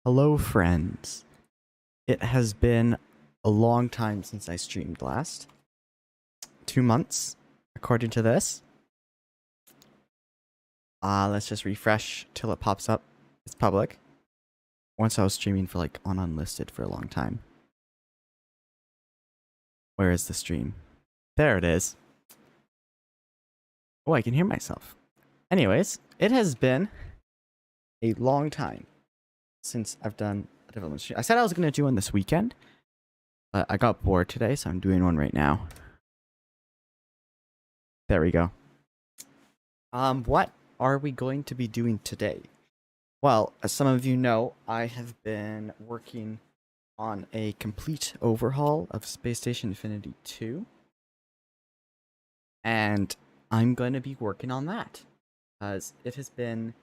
Hello, friends. It has been a long time since I streamed last. 2 months, according to this. Let's just refresh till it pops up. It's public. Once I was streaming for on unlisted for a long time. Where is the stream? There it is. Oh, I can hear myself. Anyways, it has been a long time since I've done a development stream. I said I was going to do one this weekend, but I got bored today, so I'm doing one right now. There we go. What are we going to be doing today? Well, as some of you know, I have been working on a complete overhaul of Space Station Infinity 2. And I'm going to be working on that because it has been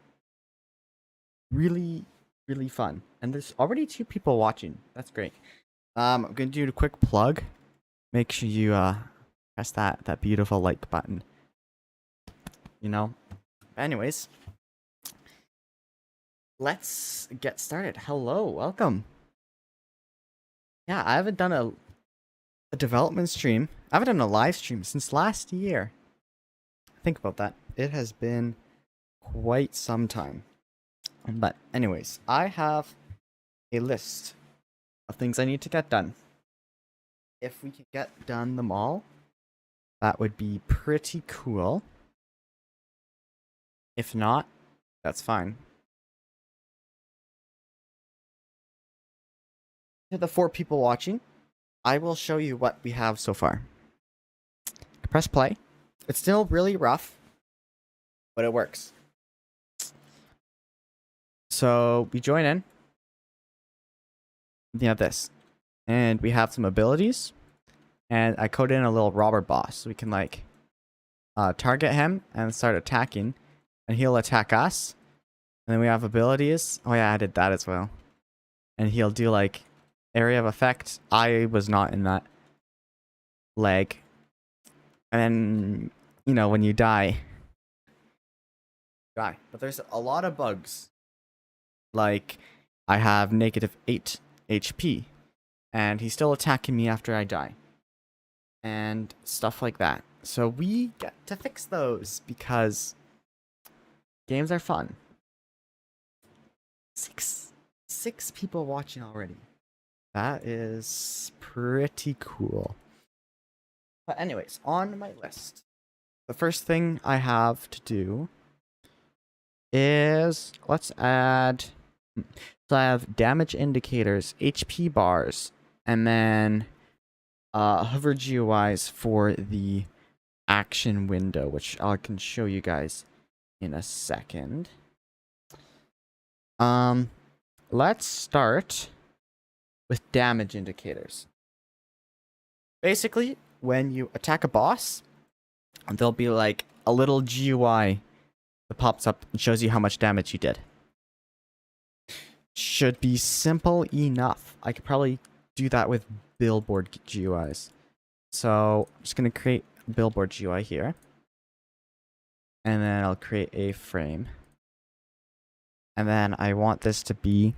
really, really fun. And there's already 2 people watching. That's great. I'm going to do a quick plug. Make sure you press that beautiful like button. Anyways, let's get started. Hello, welcome. Yeah, I haven't done a development stream. I haven't done a live stream since last year. Think about that. It has been quite some time. But anyways, I have a list of things I need to get done. If we can get done them all, that would be pretty cool. If not, that's fine. To the 4 people watching, I will show you what we have so far. Press play. It's still really rough, but it works. So we join in. We have this. And we have some abilities. And I coded in a little robber boss. So we can target him and start attacking. And he'll attack us. And then we have abilities. Oh yeah, I did that as well. And he'll do area of effect. I was not in that leg. And then, when you die. But there's a lot of bugs. I have -8 HP. And he's still attacking me after I die. And stuff like that. So we get to fix those because games are fun. Six people watching already. That is pretty cool. But anyways, on my list, the first thing I have to do is let's add. So I have damage indicators, HP bars, and then hover GUIs for the action window, which I can show you guys in a second. Let's start with damage indicators. Basically, when you attack a boss, there'll be a little GUI that pops up and shows you how much damage you did. Should be simple enough. I could probably do that with billboard GUIs. So I'm just going to create a billboard GUI here. And then I'll create a frame. And then I want this to be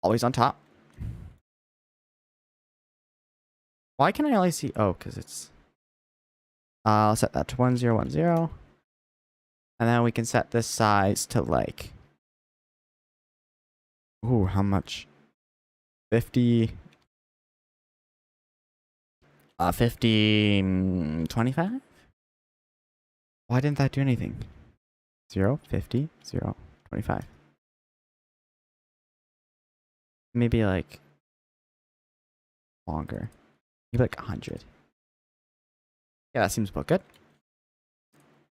always on top. Why can I only see? Oh, because it's. I'll set that to 1010. And then we can set this size to ooh, how much? 50. 25? Why didn't that do anything? 0, 50, 0, 25. Maybe longer. Maybe 100. Yeah, that seems about good.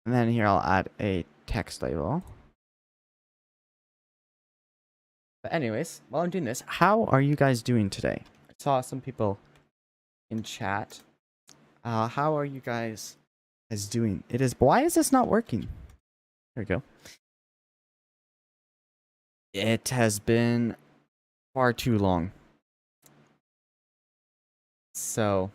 And then here I'll add a text label. But anyways, while I'm doing this, how are you guys doing today? I saw some people in chat. How are you guys doing? Why is this not working? There we go. It has been far too long. So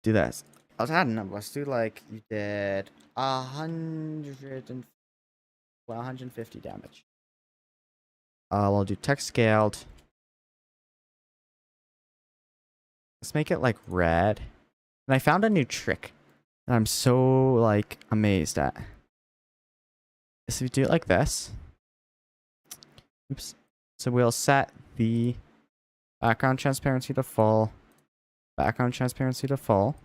do this. I was adding them. Let's do you did 150 damage. We'll do text scaled. Let's make it like red. And I found a new trick that I'm so like amazed at. So we do it like this. Oops. So we'll set the background transparency to full. Background transparency to full.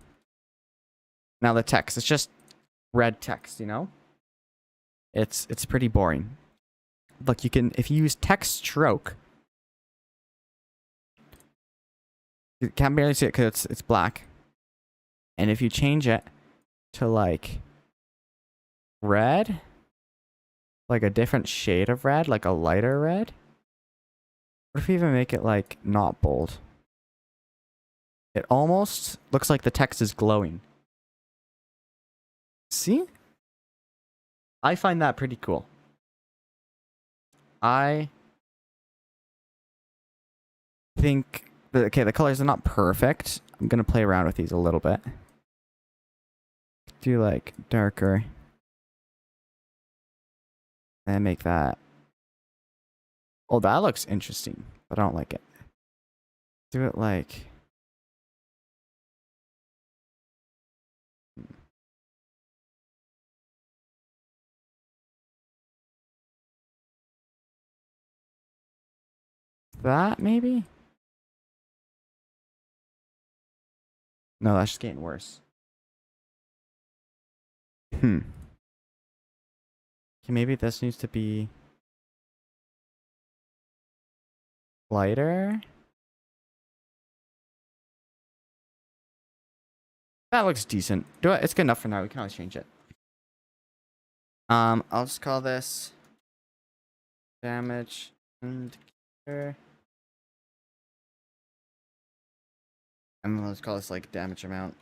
Now the text, it's just red text, you know? It's pretty boring. Look, you can, if you use text stroke, you can't barely see it because it's black. And if you change it to like red, like a different shade of red, like a lighter red. What if we even make it like not bold? It almost looks like the text is glowing. See? I find that pretty cool. I think okay, the colors are not perfect. I'm gonna play around with these a little bit. Do like darker. And make that. Oh, that looks interesting, but I don't like it. Do it like that, maybe? No, that's just getting worse. Okay, maybe this needs to be lighter. That looks decent. Do it. It's good enough for now. We can always change it. I'll just call this damage indicator. And then let's call this like damage amount.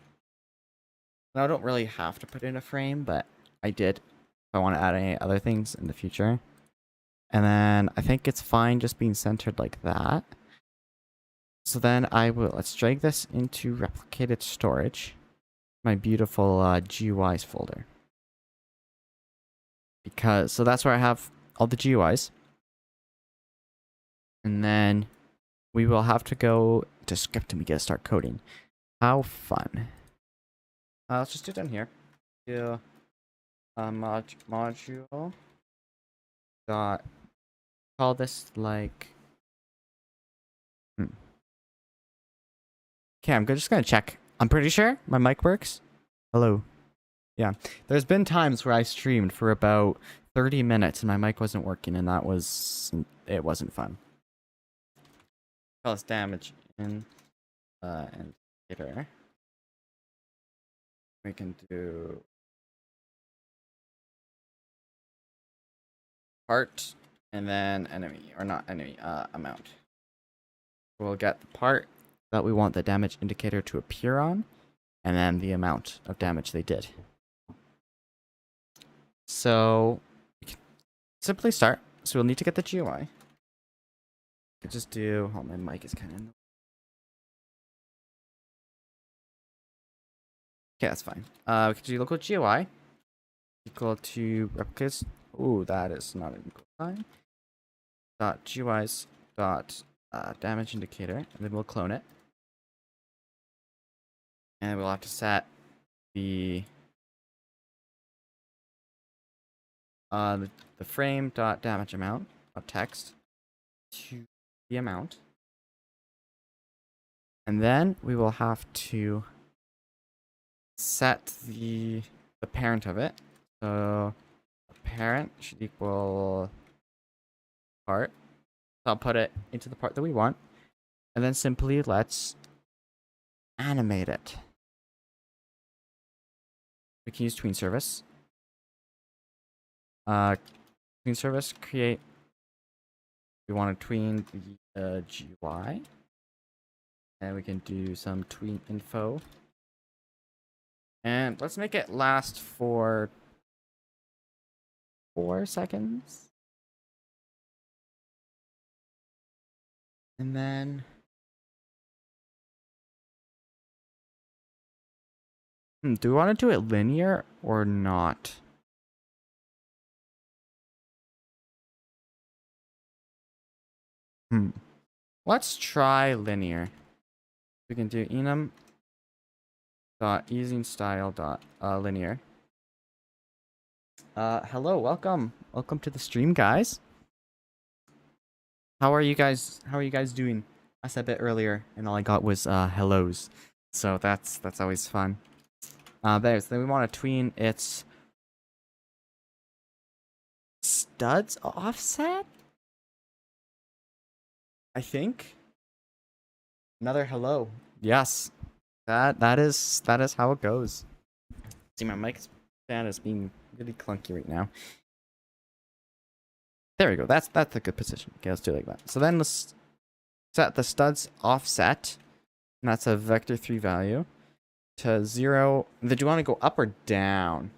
Now I don't really have to put in a frame, but I did if I want to add any other things in the future. And then I think it's fine just being centered like that. So then let's drag this into replicated storage. My beautiful GUIs folder. So that's where I have all the GUIs. And then we will have to go to script and we get to start coding. How fun. Let's just do it down here. Do module dot, call this like okay, I'm just gonna check. I'm pretty sure my mic works. Hello. Yeah, there's been times where I streamed for about 30 minutes and my mic wasn't working, and it wasn't fun. Call this damage in indicator. We can do part and then enemy, or not enemy, amount. We'll get the part that we want the damage indicator to appear on, and then the amount of damage they did. So we can simply start. So we'll need to get the GUI. Could just do. Oh, my mic is kind of. Okay, that's fine. We could do local GUI equal to replicas. Ooh, that is not an equal sign. Dot GUIs dot damage indicator, and then we'll clone it. And we'll have to set the frame dot damage amount of text to the amount. And then we will have to set the parent of it. So parent should equal part. So I'll put it into the part that we want. And then simply let's animate it. We can use tween service. Tween service create. We want to tween the GUI. And we can do some tween info. And let's make it last for 4 seconds. And then do we want to do it linear or not? Let's try linear. We can do enum dot using style dot linear. Hello, welcome to the stream, guys. How are you guys doing? I said a bit earlier, and all I got was hellos, so that's always fun. Then we want to tween its studs offset, I think. Another hello. Yes, that is how it goes. See, my mic stand is being really clunky right now. There we go. That's a good position. Okay, let's do it like that. So then let's set the studs offset, and that's a vector 3 value, to 0. Do you want to go up or down?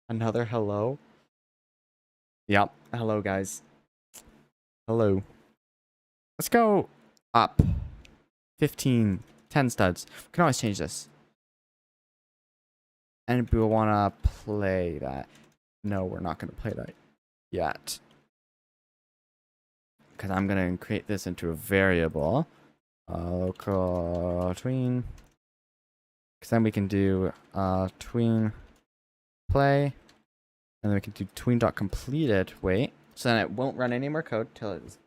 Another hello? Yep. Hello, guys. Hello. Let's go up. 15, 10 studs. We can always change this. And we want to play that. No, we're not going to play that yet. Because I'm going to create this into a variable. Local tween. Because then we can do tween play. And then we can do tween.completed. Wait. So then it won't run any more code till it's...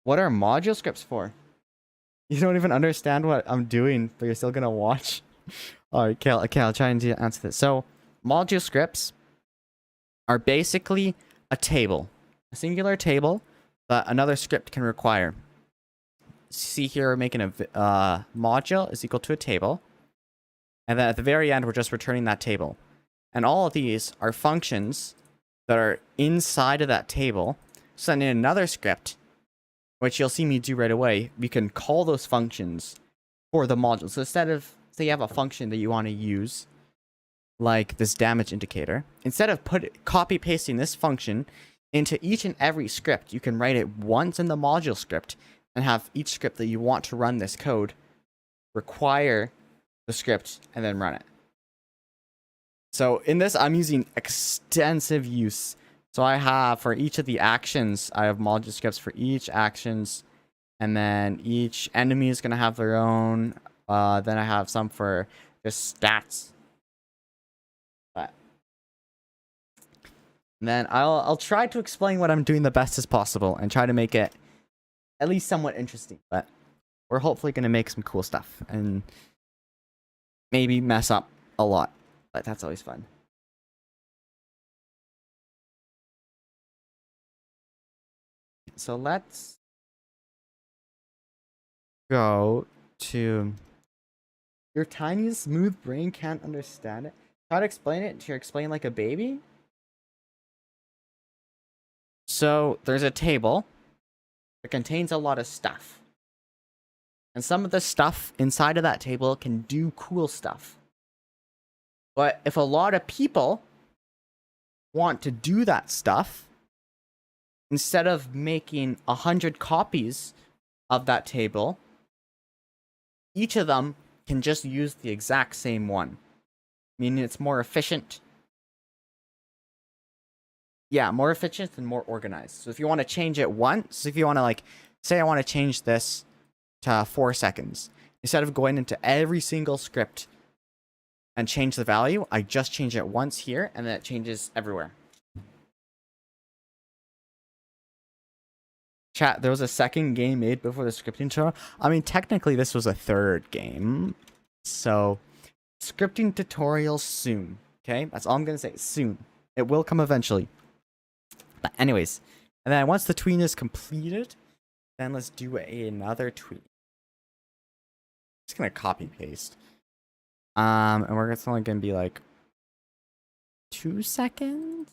What are module scripts for? You don't even understand what I'm doing, but you're still going to watch? Alright, okay, I'll try and answer this. So, module scripts are basically a table. A singular table that another script can require. See here, we're making a module is equal to a table. And then at the very end, we're just returning that table. And all of these are functions that are inside of that table. So then in another script, which you'll see me do right away, we can call those functions for the module. So instead of, say you have a function that you want to use, like this damage indicator, instead of copy pasting this function into each and every script, you can write it once in the module script and have each script that you want to run this code require the script and then run it. So in this, I'm using extensive use. So I have, for each of the actions, I have module scripts for each actions, and then each enemy is going to have their own. Then I have some for just stats. But and then I'll try to explain what I'm doing the best as possible and try to make it at least somewhat interesting. But we're hopefully going to make some cool stuff and maybe mess up a lot. But that's always fun. So let's go to... Your tiny, smooth brain can't understand it. Try to explain it to explain like a baby. So there's a table that contains a lot of stuff. And some of the stuff inside of that table can do cool stuff. But if a lot of people want to do that stuff, instead of making 100 copies of that table, each of them can just use the exact same one. Meaning it's more efficient. Yeah, more efficient and more organized. So if you want to change it once, if you want to like, say I want to change this to 4 seconds. Instead of going into every single script and change the value, I just change it once here and then it changes everywhere. Chat, there was a second game made before the scripting tutorial. I mean, technically this was a third game. So, scripting tutorial soon. Okay? That's all I'm going to say. Soon. It will come eventually. But anyways. And then once the tween is completed, then let's do another tween. Just going to copy paste. And it's only going to be like 2 seconds.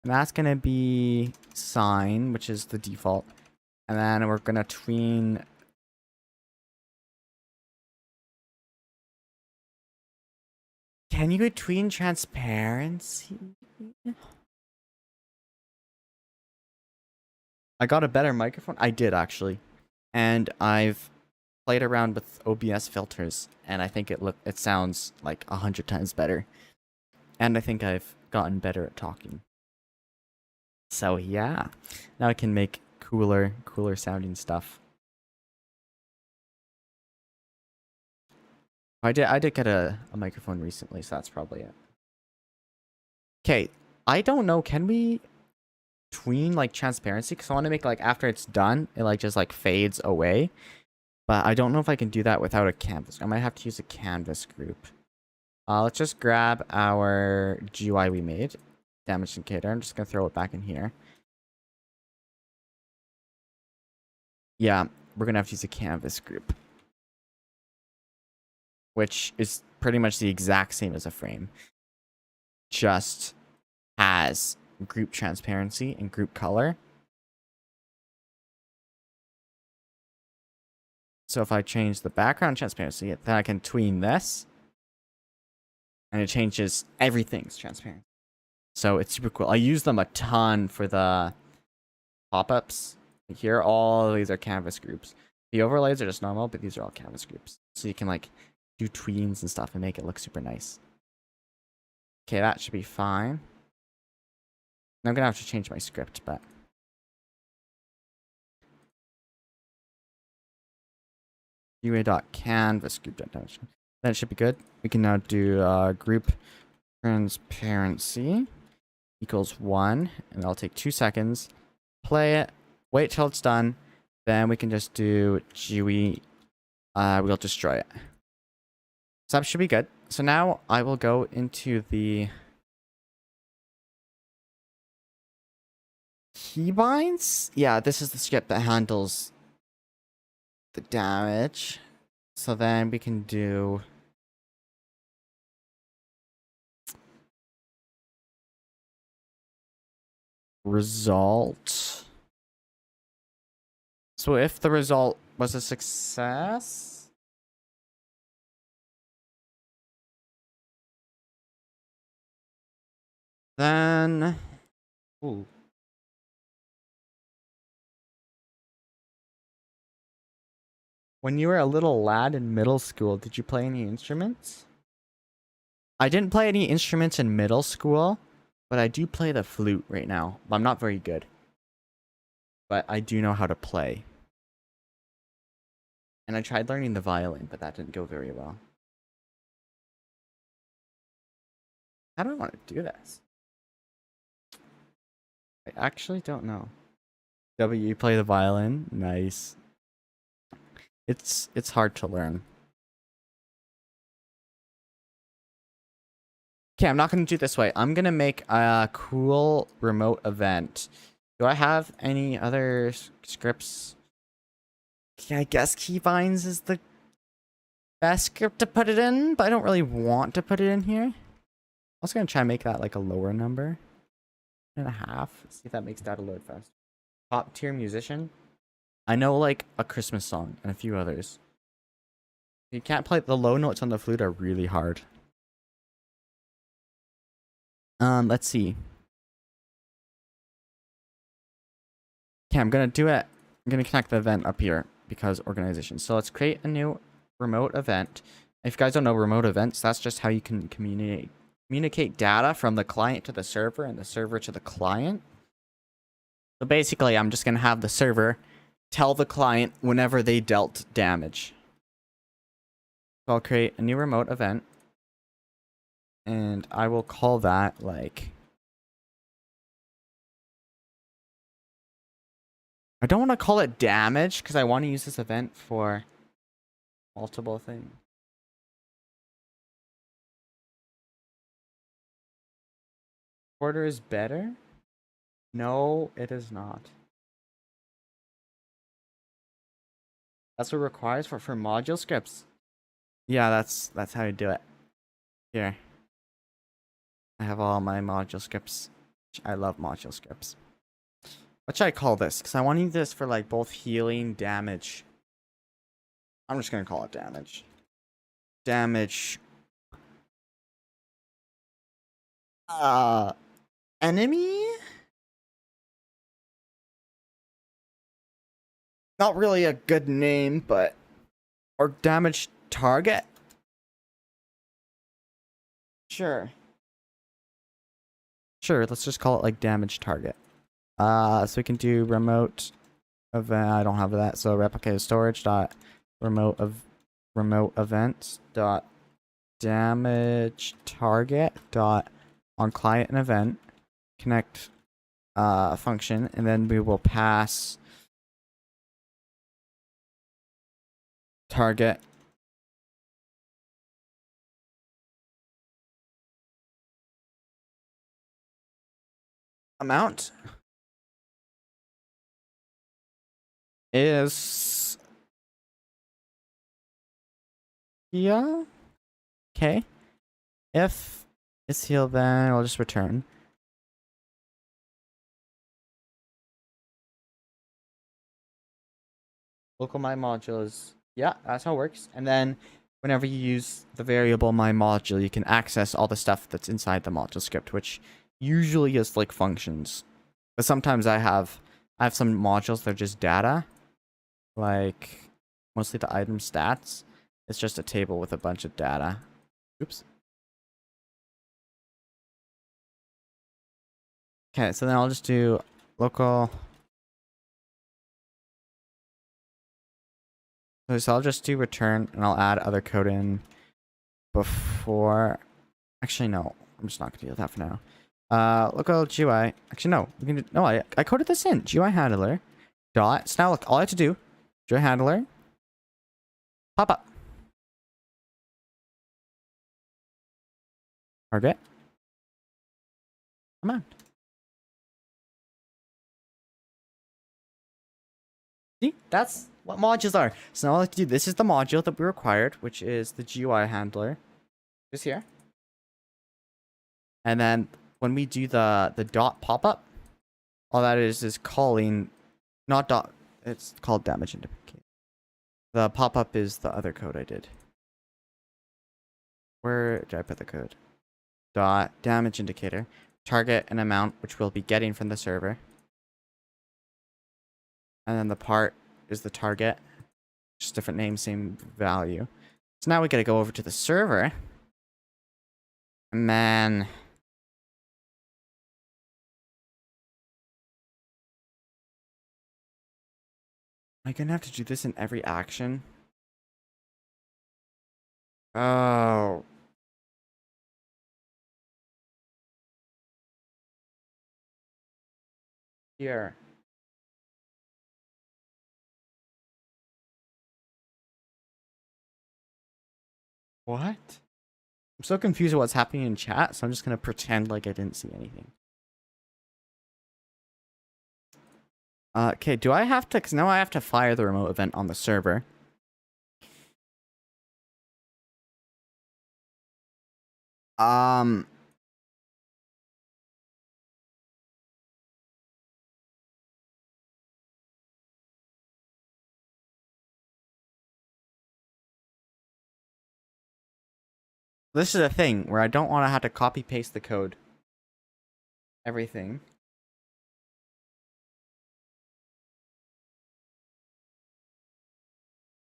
And that's going to be sign, which is the default. And then we're going to tween. Can you tween transparency? I got a better microphone. I did, actually. And I've played around with OBS filters. And I think it sounds like 100 times better. And I think I've gotten better at talking. So yeah, now I can make cooler sounding stuff. I did get a microphone recently, so that's probably it. Okay, I don't know. Can we tween like transparency? Because I want to make like after it's done, it like just like fades away. But I don't know if I can do that without a canvas. I might have to use a canvas group. Let's just grab our GUI we made. Damage indicator. I'm just going to throw it back in here. Yeah, we're going to have to use a canvas group. Which is pretty much the exact same as a frame. Just has group transparency and group color. So if I change the background transparency, then I can tween this. And it changes everything's transparent. So it's super cool. I use them a ton for the pop-ups. Here, all these are canvas groups. The overlays are just normal, but these are all canvas groups. So you can like do tweens and stuff and make it look super nice. Okay, that should be fine. I'm gonna have to change my script, but UA.canvas group dimension. That should be good. We can now do group transparency equals 1, and that'll take 2 seconds. Play it, wait till it's done, then we can just do GUI. We'll destroy it. So that should be good. So now I will go into the keybinds. Yeah, this is the script that handles the damage. So then we can do result. So if the result was a success, then ooh. When you were a little lad in middle school, did you play any instruments? I didn't play any instruments in middle school, but I do play the flute right now. I'm not very good, but I do know how to play. And I tried learning the violin, but that didn't go very well. How do I want to do this? I actually don't know. W, you play the violin? Nice. It's hard to learn. Okay, I'm not going to do it this way. I'm going to make a cool remote event. Do I have any other scripts? Okay, I guess keybinds is the best script to put it in, but I don't really want to put it in here. I was going to try and make that like a lower number. 1.5. See if that makes data load fast. Top tier musician. I know like a Christmas song and a few others. You can't play the low notes on the flute are really hard. Let's see. Okay, I'm gonna do it. I'm gonna connect the event up here because organization. So let's create a new remote event. If you guys don't know remote events, that's just how you can communicate data from the client to the server and the server to the client. So basically, I'm just gonna have the server tell the client whenever they dealt damage. So I'll create a new remote event. And I will call that like... I don't want to call it damage because I want to use this event for multiple things. Quarter is better? No, it is not. That's what it requires for module scripts. Yeah, that's how you do it. Here. I have all my module scripts. I love module scripts. What should I call this? Because I want to use this for like both healing, damage. I'm just going to call it damage. Damage. Enemy? Not really a good name, but... Or damage target? Sure. Sure, let's just call it like damage target. So we can do remote event. I don't have that. So replicated storage dot remote events dot damage target dot on client and event connect function, and then we will pass target amount is yeah. Okay. If it's healed, then I'll just return. Local my modules. Yeah, that's how it works. And then whenever you use the variable my module, you can access all the stuff that's inside the module script, which usually is like functions. But sometimes I have some modules that are just data, like mostly the item stats. It's just a table with a bunch of data. Oops. Okay, so then I'll just do local. So I'll just do return, and I'll add other code in before. Actually, no. I'm just not gonna do that for now. Local GUI. Actually, no. We can do, no. I coded this in GUI handler dot. So now look, all I have to do GUI handler pop up target. Come on. See, that's what modules are. So now all I have to do. This is the module that we required, which is the GUI handler. Just here. And then when we do the dot pop up, all that is calling, not dot. It's called damage indicator. The pop up is the other code I did. Where did I put the code? Dot damage indicator. Target an amount which we'll be getting from the server. And then the part is the target. Just different name, same value. So now we gotta go over to the server. And then am I gonna have to do this in every action? Oh. Here. What? I'm so confused with what's happening in chat, so I'm just gonna pretend like I didn't see anything. Okay, do I have to, because now I have to fire the remote event on the server. Um, this is a thing where I don't want to have to copy paste the code. Everything.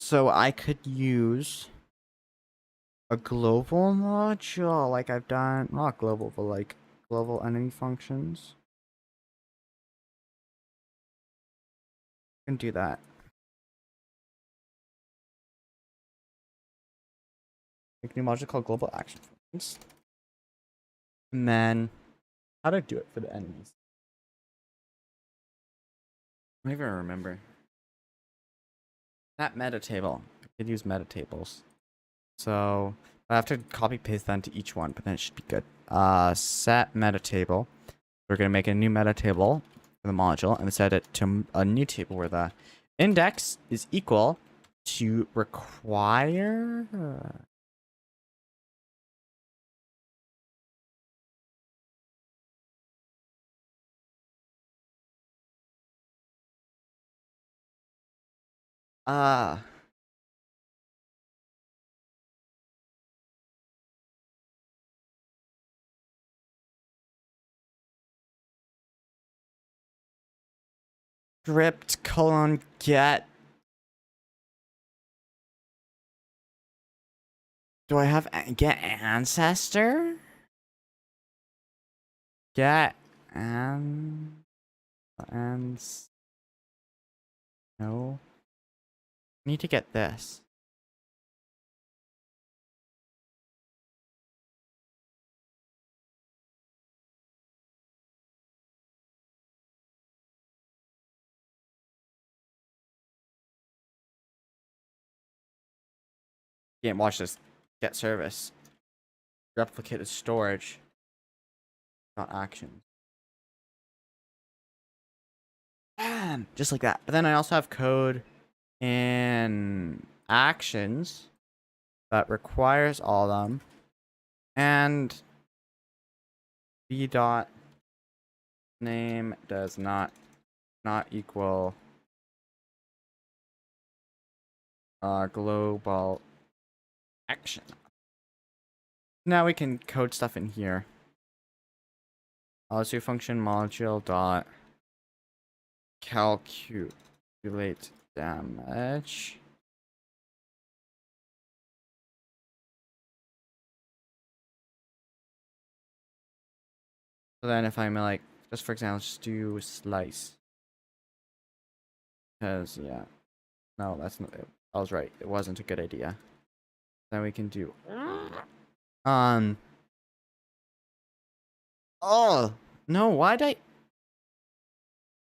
So I could use a global module like I've done, not global, but like global enemy functions. I can do that. Make a new module called global action functions. And then how do I do it for the enemies? I don't even remember. That meta table. I could use meta tables. So I have to copy paste that into each one, but then it should be good. Set meta table. We're gonna make a new meta table for the module and set it to a new table where the index is equal to require. Uh script colon get. Do I have get ancestor? Get And no. Need to get this. Can't watch this. Get service. Replicate the storage. Not action. Bam! Just like that. But then I also have code in actions that requires all of them. And b dot name does not equal global action. Now we can code stuff in here. Let's do function module dot calculate damage. So then if I'm like, just for example, just do slice. Because, yeah. No, that's not it. I was right. It wasn't a good idea. Then we can do... Oh! No, why'd I...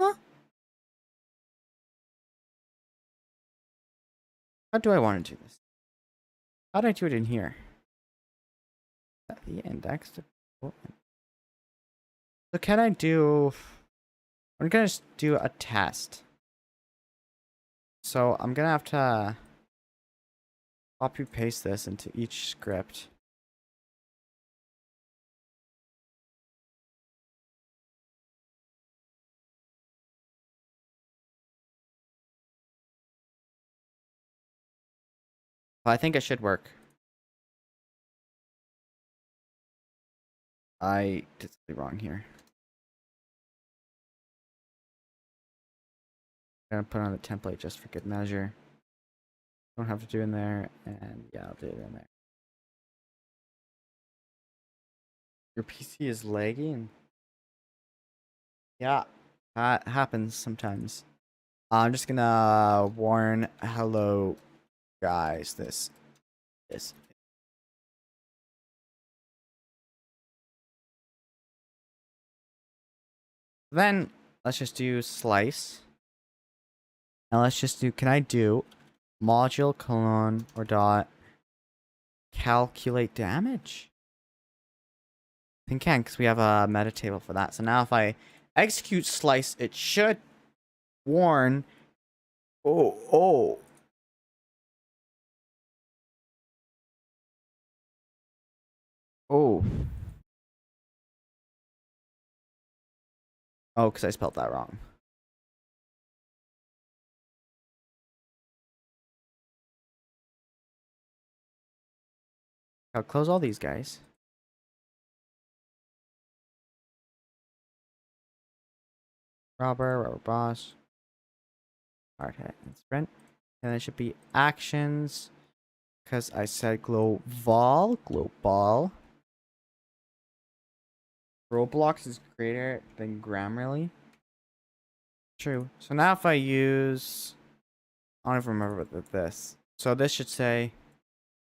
Huh? How do I want to do this? How do I do it in here? At the index to... So can I do... I'm gonna just do a test. So I'm gonna have to copy paste this into each script. But I think it should work. I did something wrong here. I'm gonna put on the template just for good measure. Don't have to do in there, and yeah, I'll do it in there. Your PC is lagging? Yeah, that happens sometimes. I'm just gonna warn, hello guys, this. Then let's just do slice. And let's just do, can I do module colon or dot calculate damage? I think can, because we have a meta table for that. So now if I execute slice, it should warn. Oh. Oh, because I spelled that wrong. I'll close all these guys. Robber boss. Hard hit and sprint. And it should be actions. Because I said global. Roblox is greater than Grammarly. True. So now if I use... I don't even remember what this. So this should say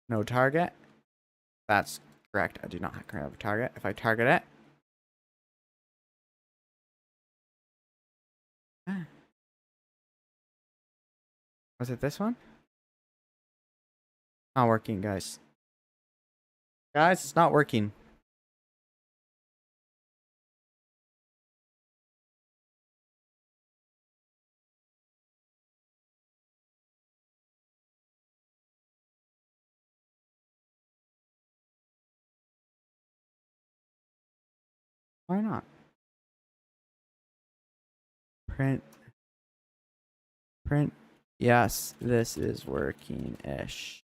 no target. That's correct. I do not have a target. If I target it... Was it this one? Not working, guys. Guys, it's not working. Why not? Print. Yes, this is working-ish.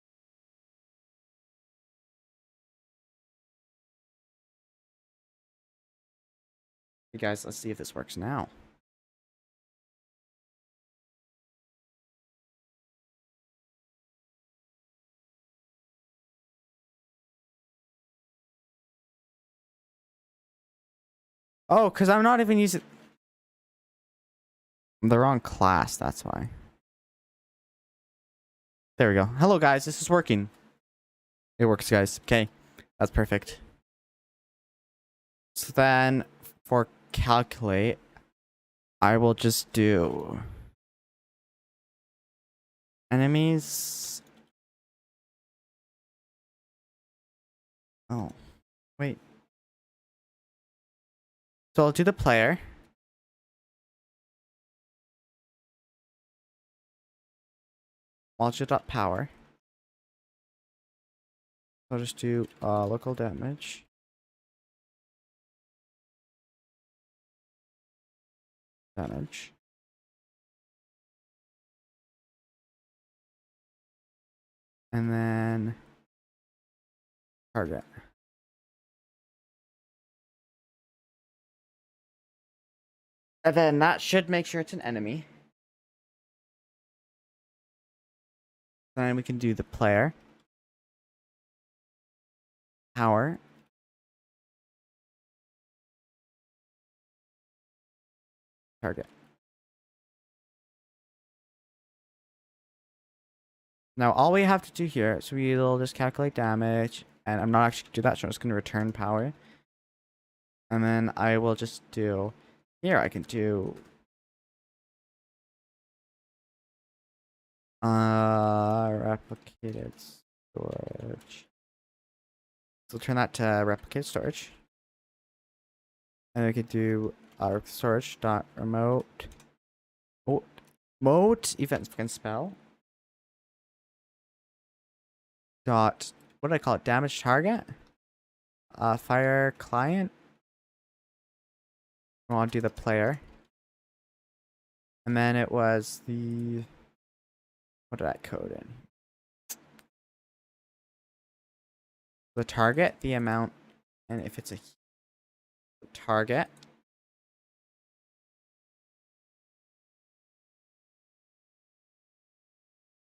Hey guys, let's see if this works now. Oh, because I'm not even using... I'm the wrong class, that's why. There we go. Hello, guys. This is working. It works, guys. Okay. That's perfect. So then, for calculate, I will just do enemies. Oh, wait. So I'll do the player. Module.power. I'll just do local damage. Damage. And then target. And then that should make sure it's an enemy. Then we can do the player. Power. Target. Now all we have to do here, so we'll just calculate damage, and I'm not actually gonna do that, so I'm just gonna return power. And then I will just do here I can do replicated storage. So turn that to replicated storage. And we could do storage dot remote events can spell dot what did I call it? Damage target? Fire client. I want to do the player. And then it was the what did I code in? The target, the amount, and if it's a target.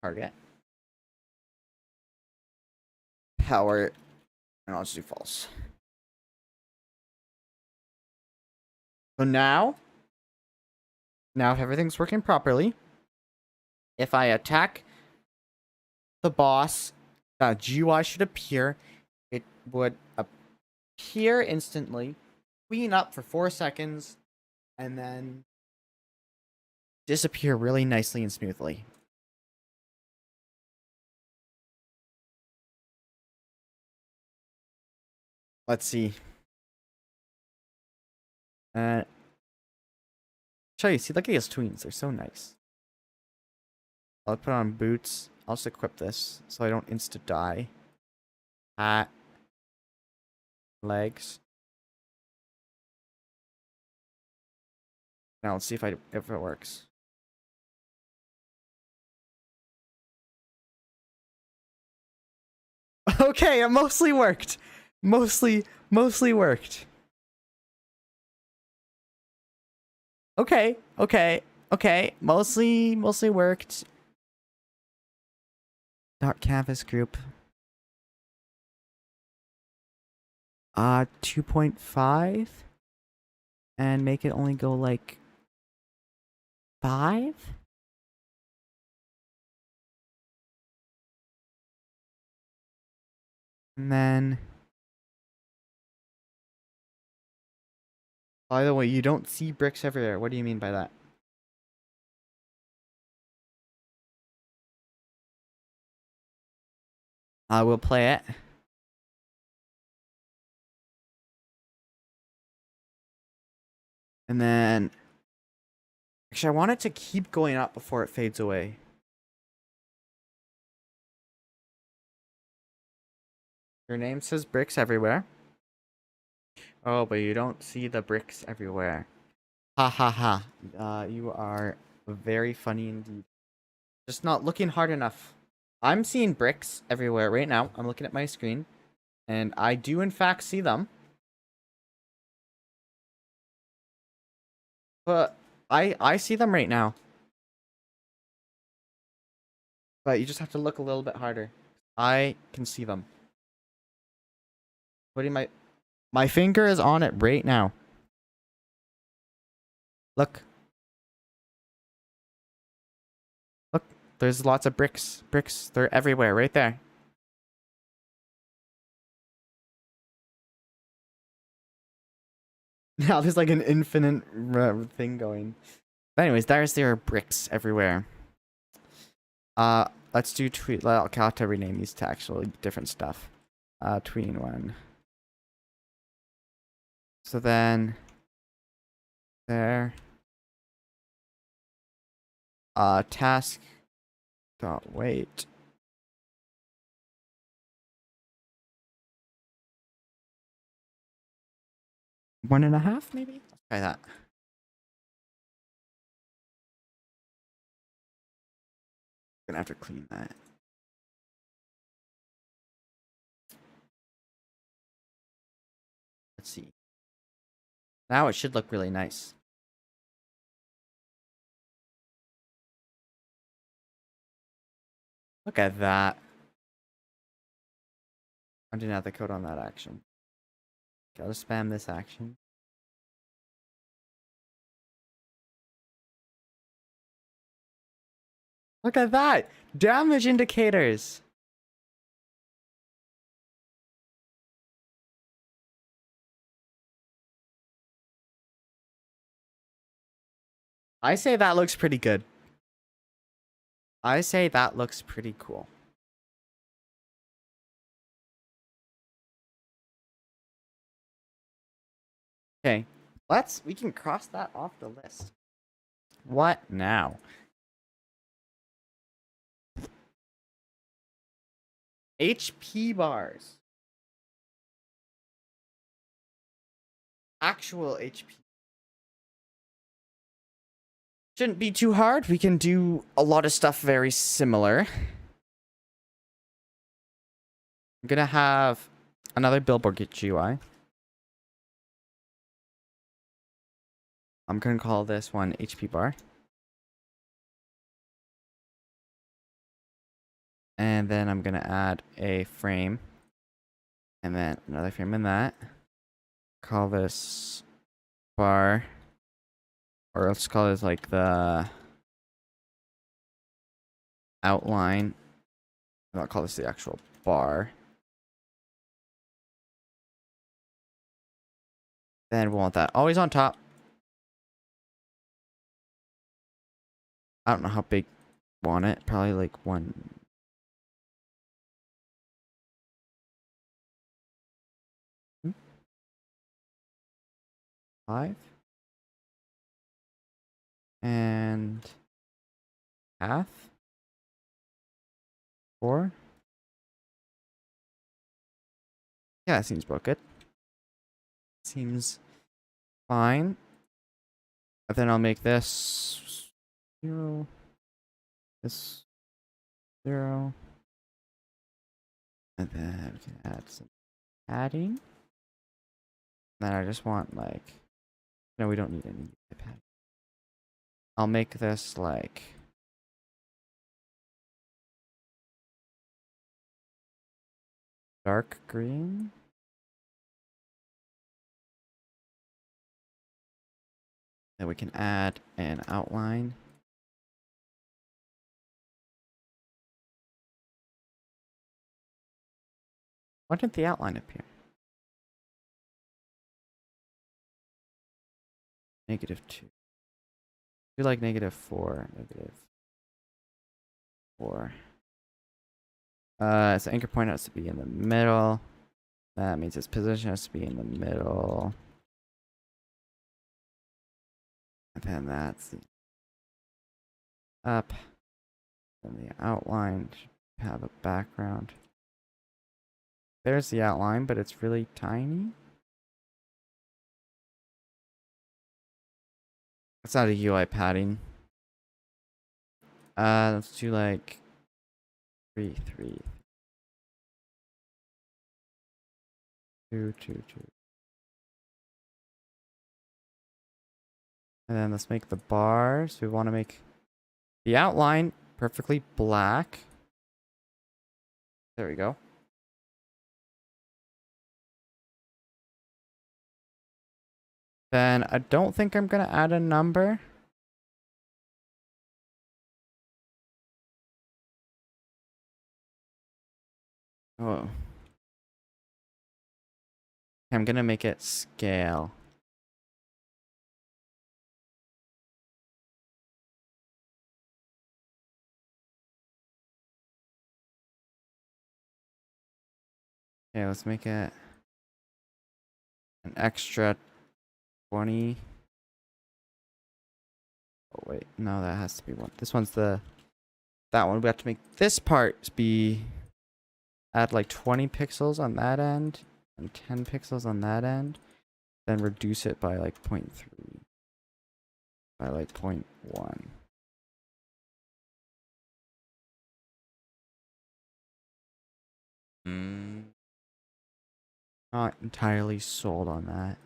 Target. Power. And I'll just do false. So now if everything's working properly, if I attack the boss, the GUI should appear. It would appear instantly, clean up for 4 seconds, and then disappear really nicely and smoothly. Let's see. Show you, see, look at these tweens. They're so nice. I'll put on boots. I'll just equip this so I don't insta die. Hat. Legs. Now let's see if it works. Okay, it mostly worked. Mostly worked. Okay. Mostly worked. Dot canvas group. 2.5. And make it only go like 5? And then, by the way, you don't see bricks everywhere. What do you mean by that? I will play it. And then, actually, I want it to keep going up before it fades away. Your name says bricks everywhere. Oh, but you don't see the bricks everywhere. Ha ha ha. You are very funny indeed. Just not looking hard enough. I'm seeing bricks everywhere right now. I'm looking at my screen. And I do in fact see them. But I see them right now. But you just have to look a little bit harder. I can see them. Putting my finger is on it right now. Look. There's lots of bricks. Bricks, they're everywhere, right there. Now there's like an infinite thing going. But anyways, there are bricks everywhere. Let's do tweet. I'll have to rename these to actually different stuff. Tween one. So then there. Task. Dot wait. One and a half, maybe? Let's try that. Gonna have to clean that. Let's see. Now it should look really nice. Look at that. I didn't have the code on that action. Gotta spam this action. Look at that! Damage indicators! I say that looks pretty good. I say that looks pretty cool. Okay, we can cross that off the list. What now? HP bars. Actual HP. Shouldn't be too hard. We can do a lot of stuff very similar. I'm gonna have another billboard get GUI. I'm gonna call this one HP bar. And then I'm gonna add a frame. And then another frame in that. Call this bar. Or let's call this like the outline. I'll call this the actual bar. Then we want that always on top. I don't know how big I want it. Probably like 5 and half 4. Yeah, that seems about good. Seems fine. And then I'll make this 0. This 0. And then we can add some padding. Then I just want like, no, we don't need any padding. I'll make this like dark green. Then we can add an outline. Why didn't the outline appear? -2. Do like -4, -4. Its anchor point has to be in the middle. That means its position has to be in the middle. And then that's the up. And the outline should have a background. There's the outline, but it's really tiny. That's not a UI padding. Let's do like 3, 3, 2, 2, 2. And then let's make the bars. We want to make the outline perfectly black. There we go. Then I don't think I'm going to add a number. Oh. I'm gonna make it scale. Okay, let's make it an extra 20. Oh wait, no, that has to be one. This one's that one. We have to make this part be add like 20 pixels on that end and 10 pixels on that end, then reduce it by like 0.3 by like 0.1. Not entirely sold on that.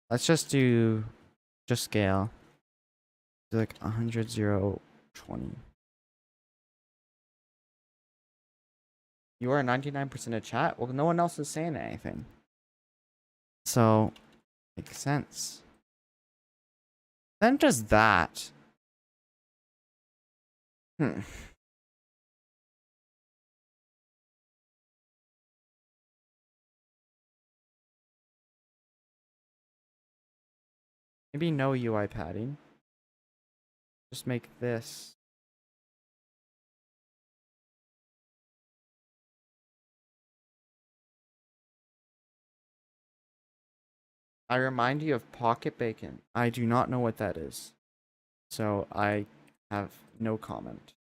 Let's just scale. Do like 100, 0, 20. You are 99% of chat? Well, no one else is saying anything. So, makes sense. Then just that. Maybe no UI padding. Just make this. I remind you of pocket bacon. I do not know what that is. So I have no comment.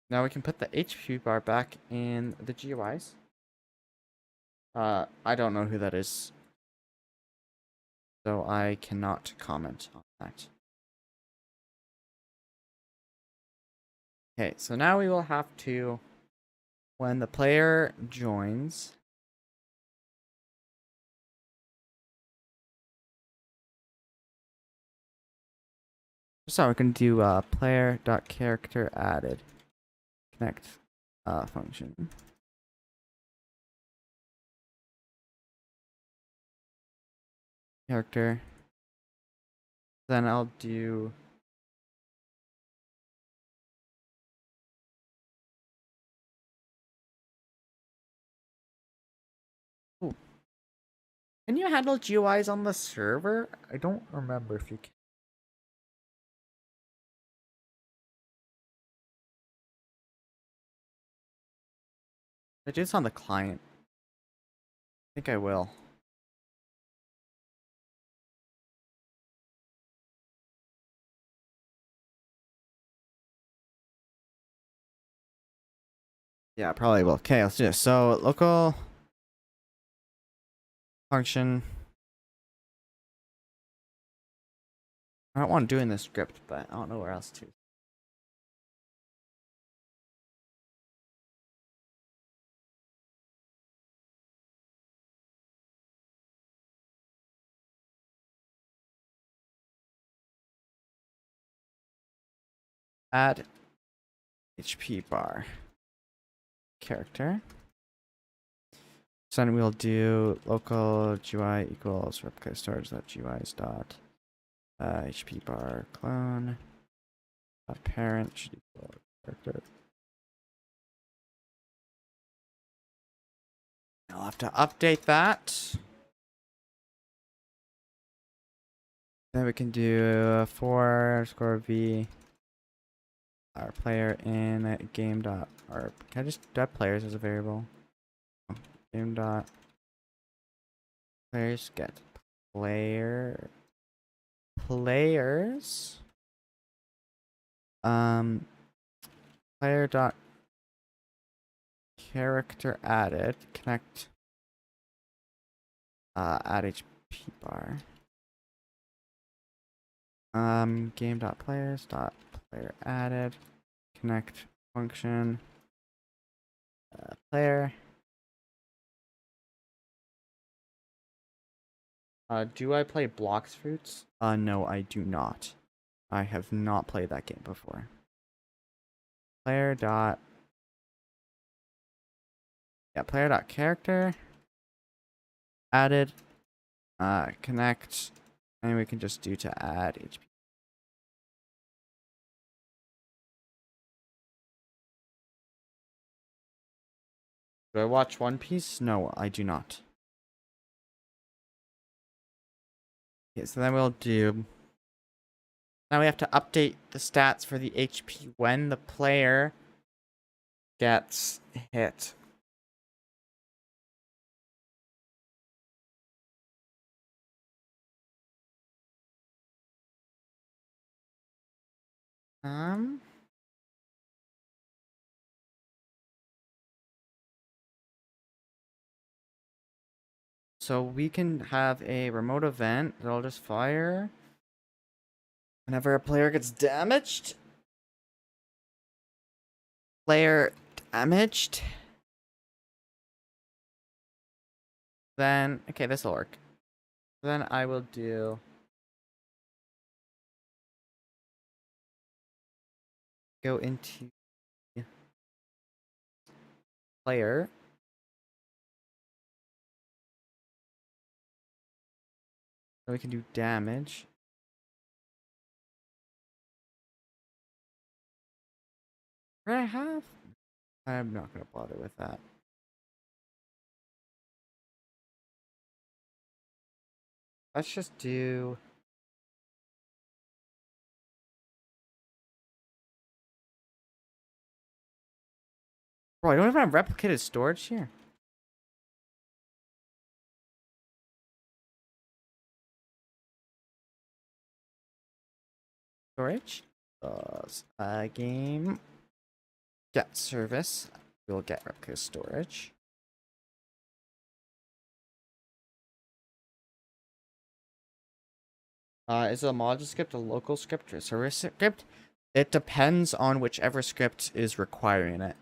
Now we can put the HP bar back in the GUIs. I don't know who that is. So I cannot comment on that. Okay, so now we will have to, when the player joins, so we can do player.character added connect function. Character. Then I'll do ooh. Can you handle GUIs on the server? I don't remember if you can. I do this on the client. I think I will. Yeah, probably will. Okay, let's do this. So local function. I don't want to do in this script, but I don't know where else to. Add HP bar character. So then we'll do local GUI equals replica storage.guis dot HP bar clone parent should equal character. I'll have to update that. Then we can do for_v our player in game dot or can I just add players as a variable? Game dot players get players player dot character added connect add HP bar game dot players dot player added connect function player. Do I play Blocks Fruits? No, I do not. I have not played that game before. Player dot character added Connect, and we can just do to add HP. Do I watch One Piece? No, I do not. Okay, so then we'll do. Now we have to update the stats for the HP when the player gets hit. Um. So we can have a remote event that'll just fire whenever a player gets damaged. Player damaged. Then, okay, this will work. Then I will do. Go into player. Then we can do damage. What do I have? I'm not gonna bother with that. Let's just do. Bro, I don't even have replicated storage here. Storage. Game. Get service. We'll get replicated storage. Is a module script a local script or a server script? It depends on whichever script is requiring it.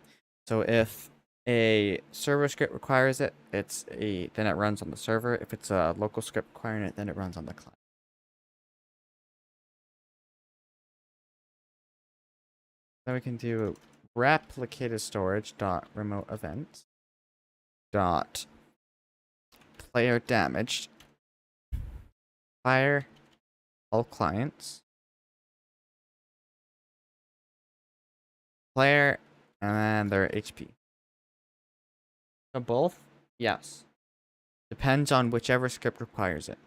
So if a server script requires it, then it runs on the server. If it's a local script requiring it, then it runs on the client. Then we can do replicated storage dot remote event dot player damaged fire all clients player and then their HP. So both? Yes. Depends on whichever script requires it.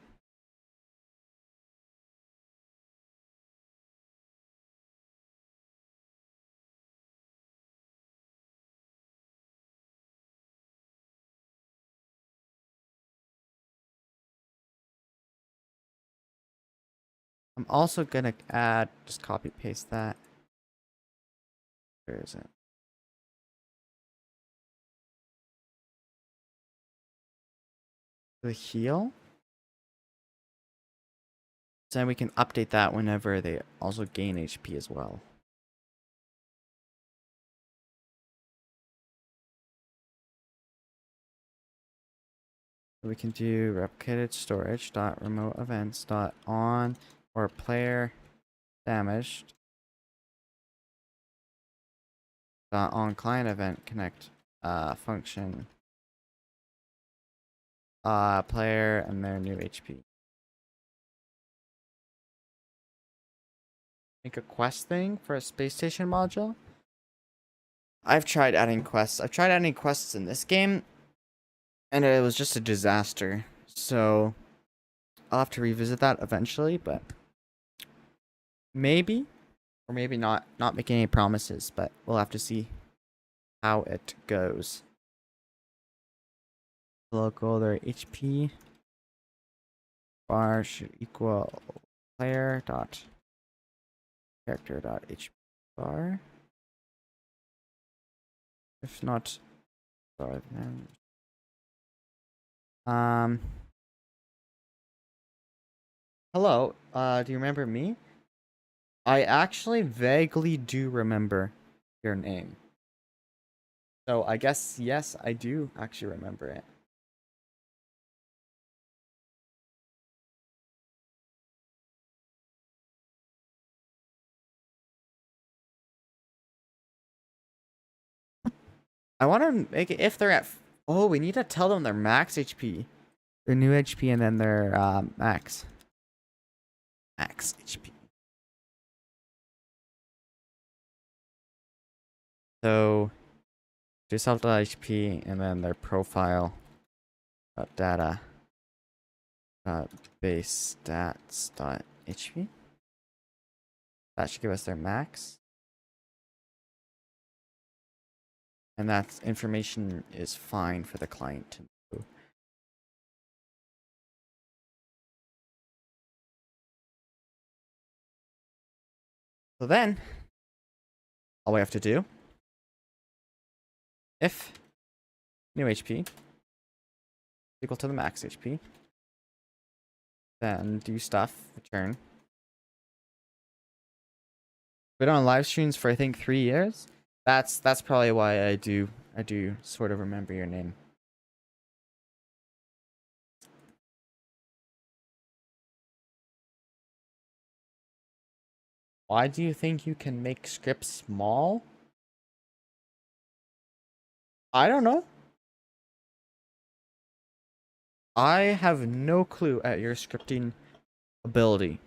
I'm also gonna add, just copy paste that. Where is it? The heal? So then we can update that whenever they also gain HP as well. We can do replicated storage dot remote events dot on or player damaged dot on client event connect function player and their new HP. Make a quest thing for a space station module. I've tried adding quests. I've tried adding quests in this game, and it was just a disaster. So I'll have to revisit that eventually, but maybe or maybe not. Not making any promises, but we'll have to see how it goes. Local their HP bar should equal player dot character dot HP bar. If not, sorry, then hello. Do you remember me? I actually vaguely do remember your name. So I guess yes, I do actually remember it. I want to make it if they're at. Oh, we need to tell them their max HP their new HP and then their max HP. So do self.hp and then their profile data base stats.hp. That should give us their max. And that information is fine for the client to know. So then, all we have to do, if new HP equal to the max HP, then do stuff, return. Been on live streams for I think 3 years. That's probably why I do sort of remember your name. Why do you think you can make scripts small? I don't know. I have no clue at your scripting ability.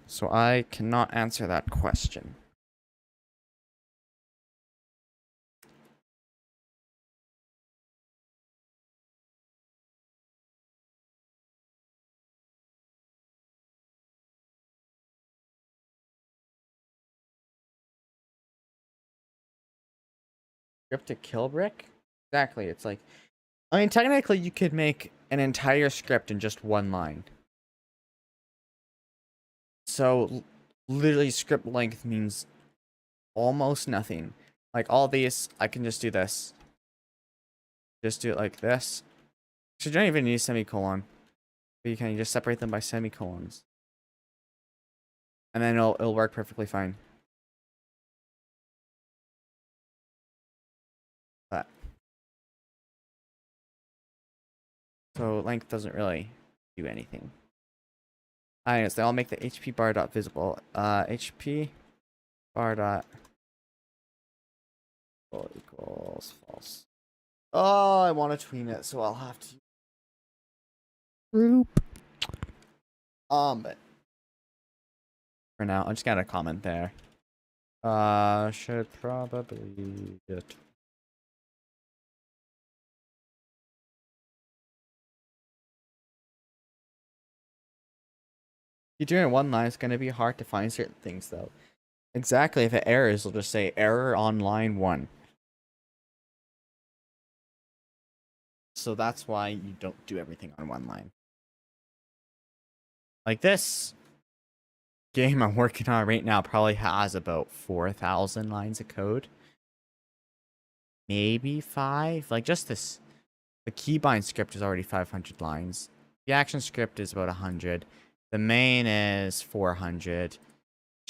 So I cannot answer that question. Script to kill brick? Exactly. It's like, I mean, technically you could make an entire script in just one line. So literally script length means almost nothing. Like all these, I can just do this. Just do it like this. So you don't even need a semicolon. But you can just separate them by semicolons. And then it'll work perfectly fine. But so length doesn't really do anything. Anyways, then I'll make the HP bar dot visible. HP bar dot equals false. Oh, I want to tween it, so I'll have to group. But for now, I just got a comment there. Should probably get. You're doing one line, it's gonna be hard to find certain things though. Exactly, if it errors, it'll just say error on line 1. So that's why you don't do everything on one line. Like this game I'm working on right now probably has about 4,000 lines of code. Maybe 5. Like just this. The keybind script is already 500 lines. The action script is about 100. The main is 400.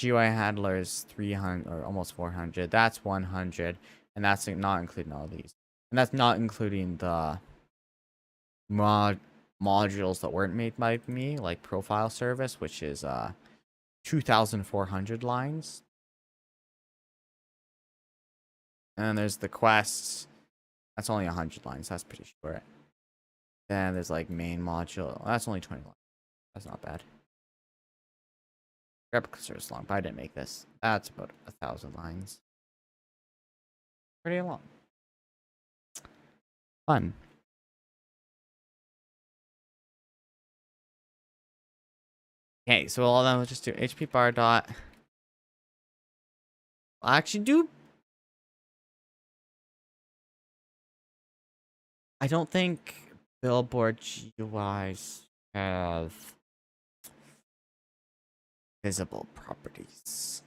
GUI handler is 300 or almost 400. That's 100. And that's not including all these. And that's not including the modules that weren't made by me, like profile service, which is 2,400 lines. And then there's the quests. That's only 100 lines. That's pretty short. Then there's like main module. That's only 20 lines. That's not bad. Replica is long, but I didn't make this. That's about 1,000 lines. Pretty long. Fun. Okay, so all then we'll just do HP bar dot. I'll actually do. I don't think billboard GUIs have visible properties.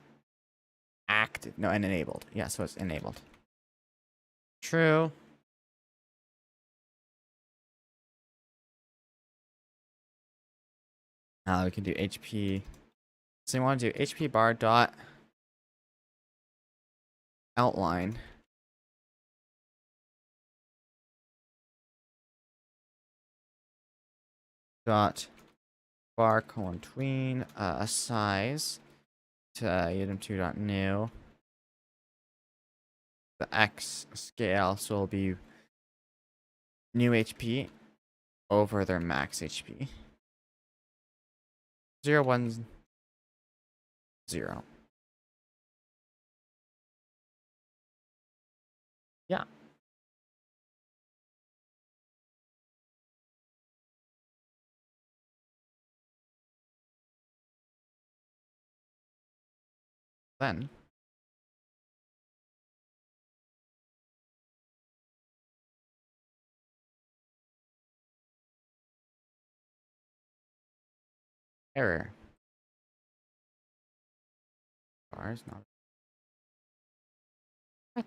Active. No, and enabled. Yeah, so it's enabled. True. We can do HP. So you want to do HP bar dot outline. Dot bar colon tween a size to item2 dot new. The X scale, so it'll be new HP over their max HP. 0, 1, 0. Yeah. Then error. Bars not. What?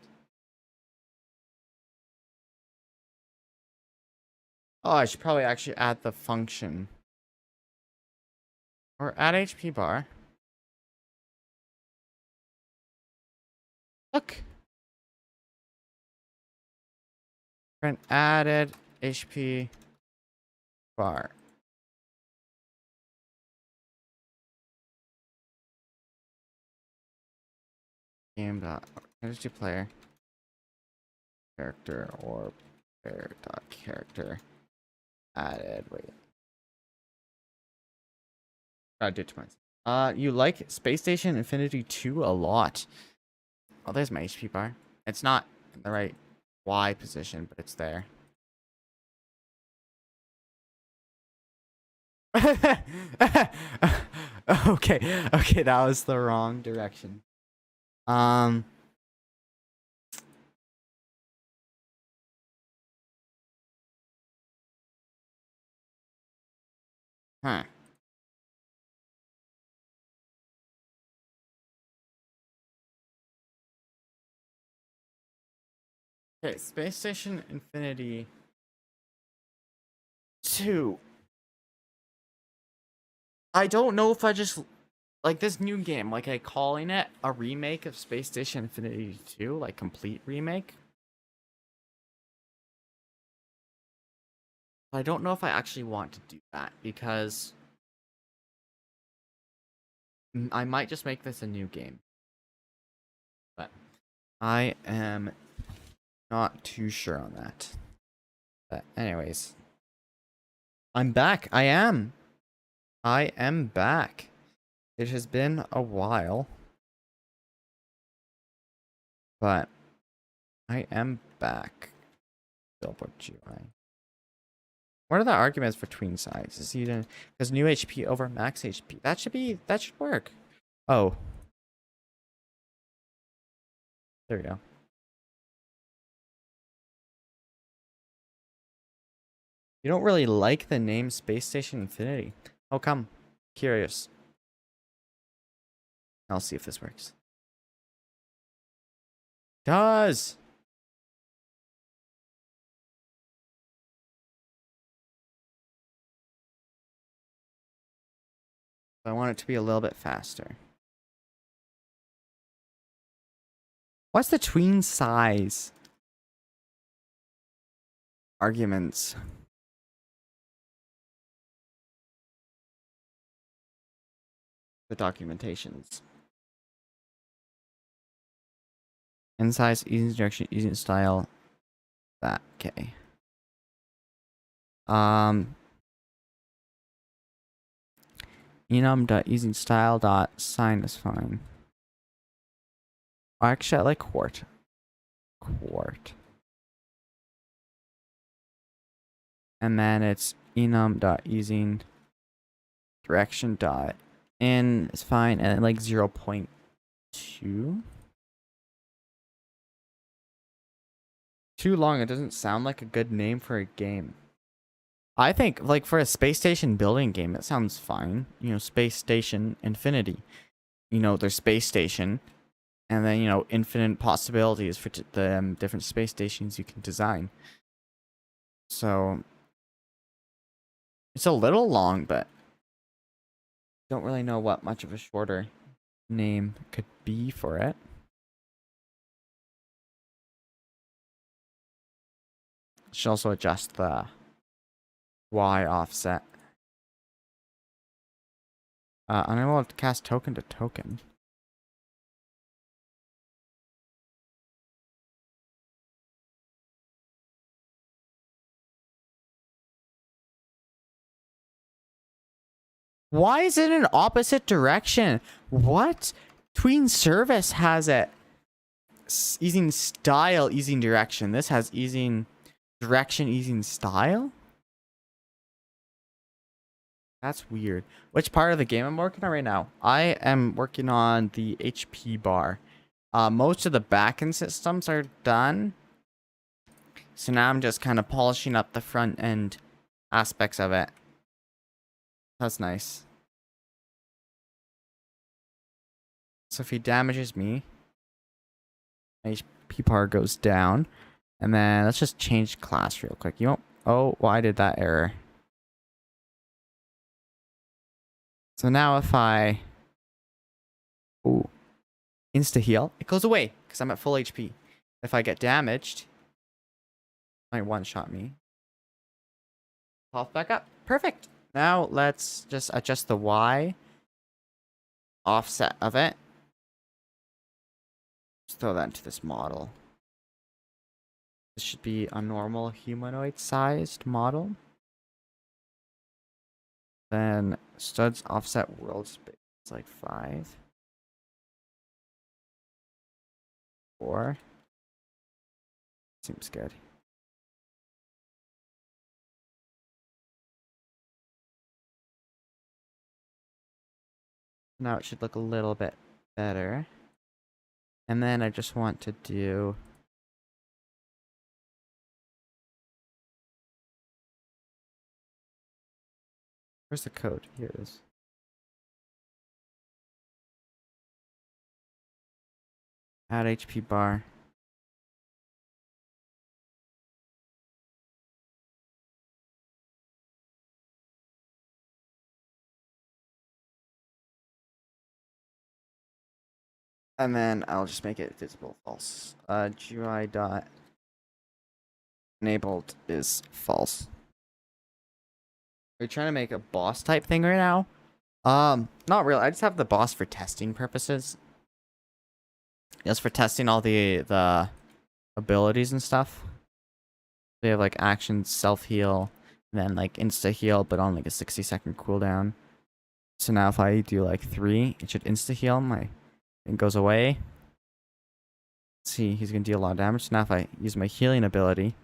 Oh, I should probably actually add the function. Or add HP bar. Look. Print added HP bar. Game dot energy player character or player dot character added. Wait. I did twice. You like Space Station Infinity 2 a lot. Oh, there's my HP bar. It's not in the right Y position, but it's there. Okay, that was the wrong direction. Huh. Okay, Space Station Infinity 2. I don't know if I just like this new game, like I calling it a remake of Space Station Infinity 2, like complete remake. I don't know if I actually want to do that because I might just make this a new game. But I am not too sure on that. But anyways, I'm back. I am back. It has been a while, but I am back. Billboard GUI. What are the arguments for tween size? Is either because new HP over max HP? That should work. Oh, there we go. You don't really like the name Space Station Infinity. How come? Curious. I'll see if this works. Does. I want it to be a little bit faster. What's the tween size? Arguments. The documentations. In size, easy direction, easy style. That okay. Enum.usingstyle.sign is fine. Actually, I like quart. Quart. And then it's enum.using direction dot in is fine, and then like 0.2. Too long. It doesn't sound like a good name for a game. I think like for a space station building game, it sounds fine. You know, Space Station Infinity. You know, there's space station, and then you know, infinite possibilities for the different space stations you can design. So it's a little long, but don't really know what much of a shorter name could be for it. Should also adjust the Y offset. Unable to cast token to token. Why is it in opposite direction? What? Tween service has it. Easing style, easing direction. This has easing direction, easing style? That's weird. Which part of the game I'm working on right now? I am working on the HP bar. Most of the backend systems are done. So now I'm just kind of polishing up the front end aspects of it. That's nice. So if he damages me, my HP bar goes down. And then let's just change class real quick. You won't. Oh, why did that error? So now if I... Ooh. Insta-heal. It goes away because I'm at full HP. If I get damaged, it might one-shot me. Health back up. Perfect. Now let's just adjust the Y offset of it. Just throw that into this model. This should be a normal humanoid-sized model. Then studs offset world space. It's like 5. 4. Seems good. Now it should look a little bit better. And then I just want to do... Where's the code? Here it is. Add HP bar. And then I'll just make it visible false. GUI dot enabled is false. Are you trying to make a boss type thing right now? Not really. I just have the boss for testing purposes. Just for testing all the abilities and stuff. They have like action, self heal, and then like insta heal, but on like a 60-second cooldown. So now if I do like 3, it should insta heal. It goes away. Let's see, he's gonna deal a lot of damage. So now if I use my healing ability,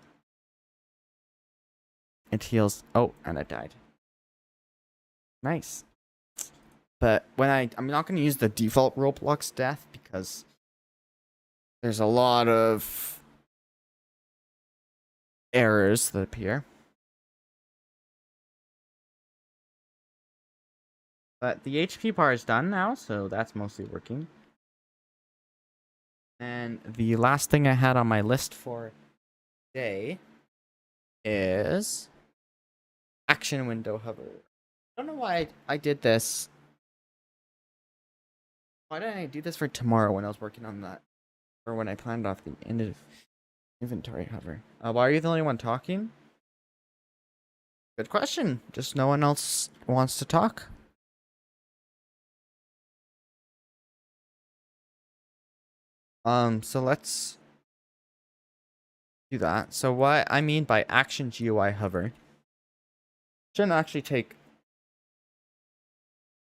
it heals. Oh, and I died. Nice. But when I'm not gonna use the default Roblox death because there's a lot of errors that appear. But the HP bar is done now, so that's mostly working. And the last thing I had on my list for today is action window hover. I don't know why I did this. Why didn't I do this for tomorrow when I was working on that? Or when I planned off the end of inventory hover. Why are you the only one talking? Good question. Just no one else wants to talk? So let's do that. So what I mean by action GUI hover shouldn't actually take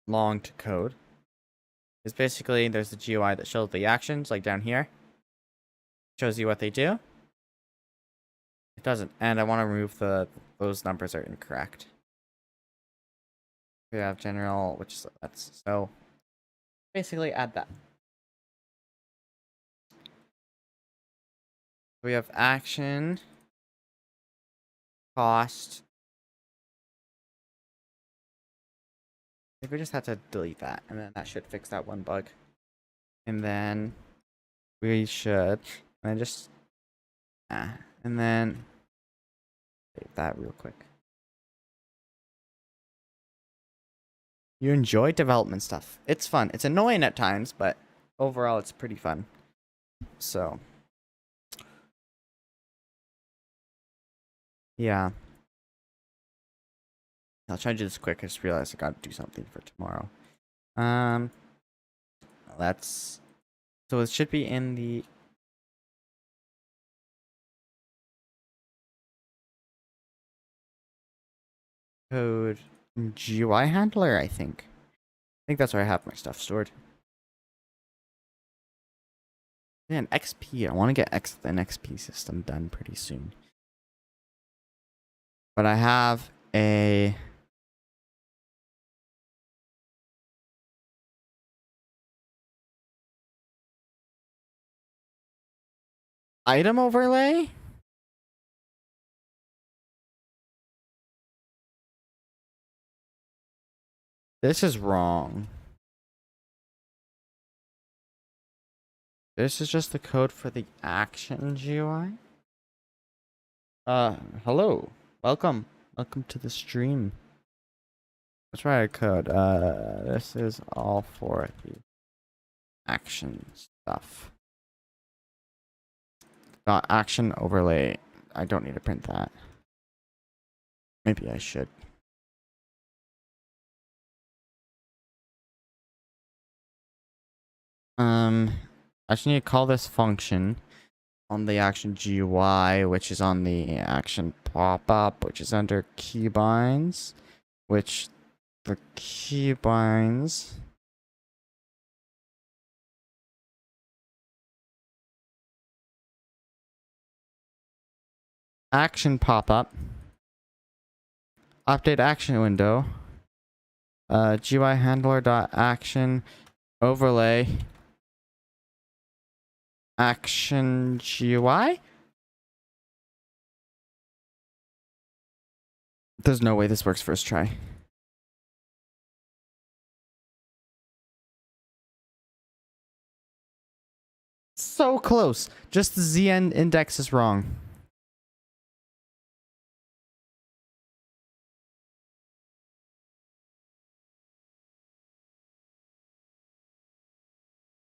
long to code. It's basically there's the GUI that shows the actions, like down here. Shows you what they do. It doesn't, and I want to remove those numbers are incorrect. We have general, which is that's so basically add that. We have action, cost. I think we just have to delete that, and then that should fix that one bug. And then we should, and just, and then save that real quick. You enjoy development stuff. It's fun. It's annoying at times, but overall it's pretty fun. So, yeah. I'll try to do this quick. I just realized I gotta do something for tomorrow. Let's... So it should be in the... code GUI handler, I think. I think that's where I have my stuff stored. Man, XP. I want to get an XP system done pretty soon. But I have a item overlay? This is wrong. This is just the code for the action GUI. Hello. Welcome. Welcome to the stream. Let's try a code. This is all for the action stuff. Action overlay. I don't need to print that. Maybe I should. I just need to call this function on the action GUI, which is on the action pop-up, which is under keybinds, which the keybinds action pop-up, update action window, GUI handler dot action overlay action GUI. There's no way this works first try. So close. Just the ZN index is wrong.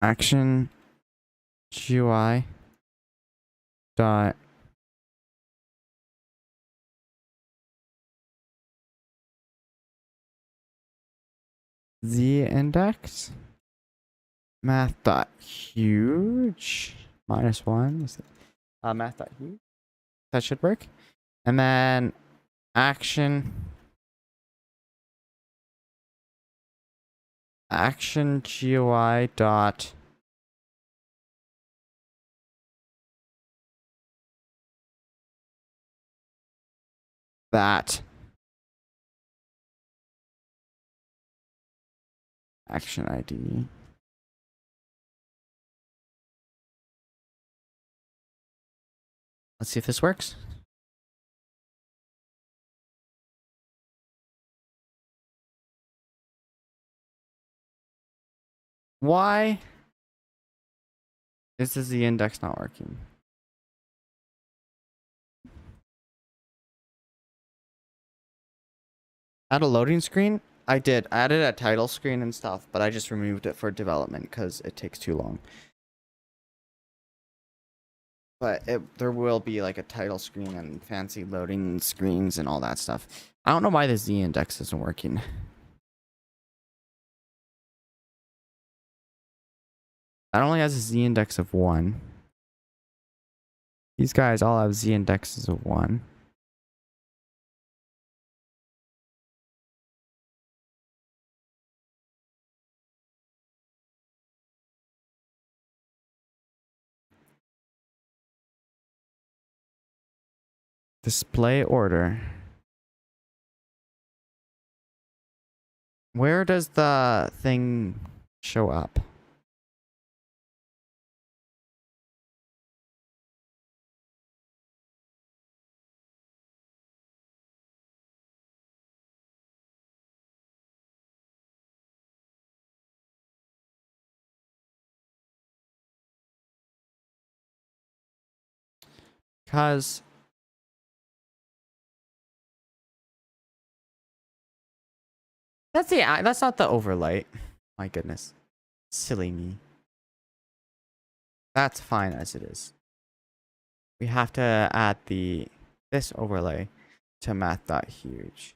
Action GUI dot Z index math dot huge -1 is it? Math dot huge, that should work. And then action GUI dot that action ID. Let's see if this works. Why is the Z index not working? Add a loading screen? I did. I added a title screen and stuff, but I just removed it for development because it takes too long. But there will be like a title screen and fancy loading screens and all that stuff. I don't know why the Z index isn't working. That only has a Z index of 1. These guys all have Z indexes of 1. Display order. Where does the thing show up? Because that's not the overlay. My goodness. Silly me. That's fine as it is. We have to add this overlay to math.huge.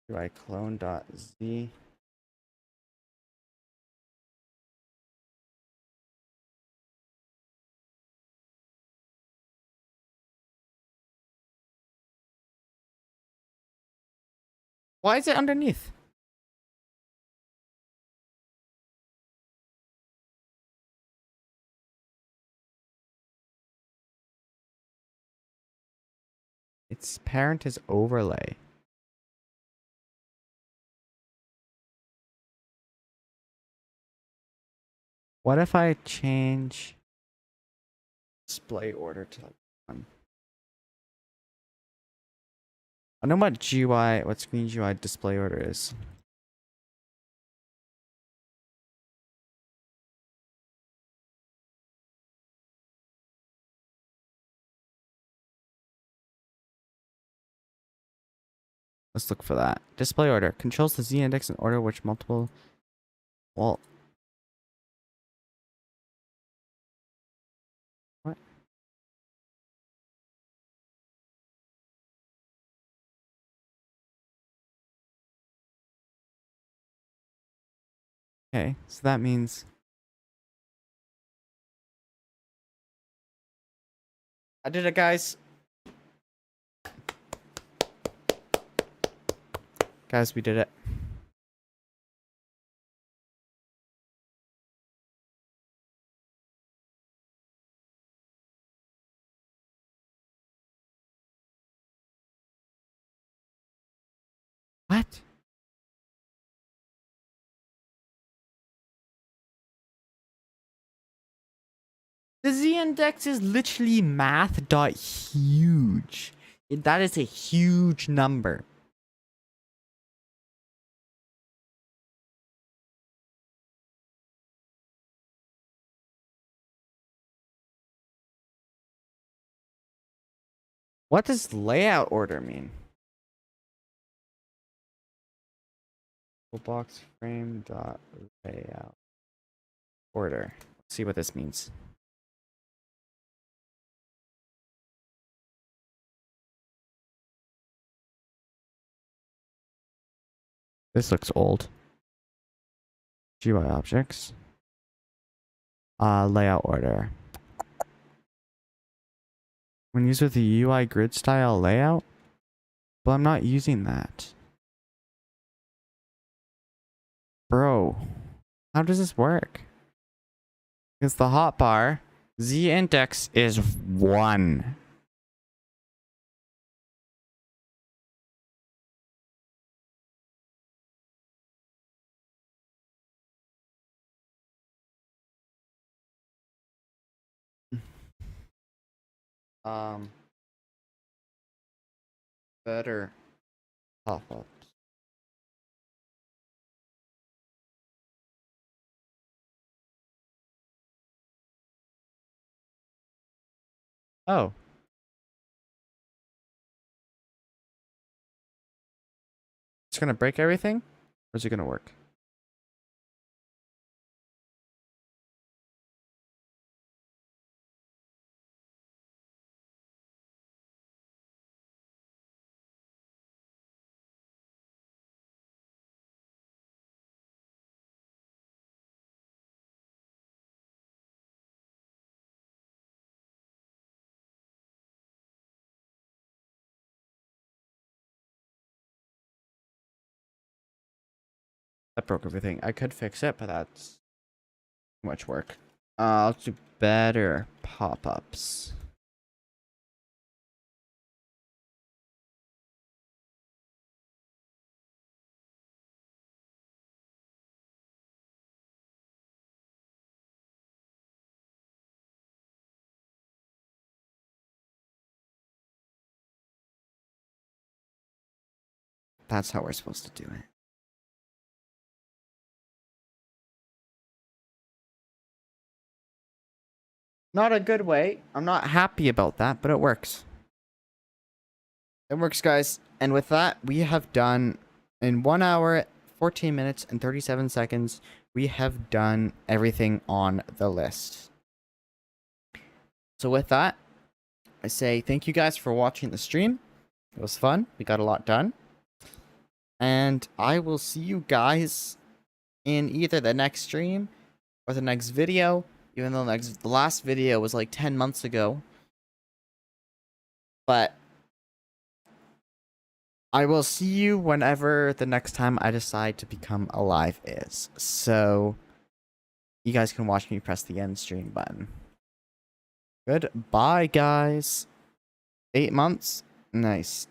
Do I clone.z? Why is it underneath? Its parent is overlay. What if I change display order to like 1? I know what GUI, what screen GUI display order is. Let's look for that. Display order controls the Z index in order which multiple. Well, what? Okay, so that means I did it, guys. Guys, we did it. What? The Z index is literally math dot huge. That is a huge number. What does layout order mean? Box frame dot layout order. Let's see what this means. This looks old. GUI objects. Layout order. When used with the UI grid style layout? But I'm not using that. Bro, how does this work? Because the hotbar Z index is 1. Better pop-ups. Oh. It's gonna break everything? Or is it gonna work? That broke everything. I could fix it, but that's too much work. I'll do better pop-ups. That's how we're supposed to do it. Not a good way. I'm not happy about that, but it works. It works, guys. And with that, we have done in 1 hour, 14 minutes, and 37 seconds, we have done everything on the list. So with that, I say thank you guys for watching the stream. It was fun. We got a lot done. And I will see you guys in either the next stream or the next video, even though the last video was like 10 months ago. But I will see you whenever the next time I decide to become alive is. So you guys can watch me press the end stream button. Goodbye, guys. 8 months? Nice.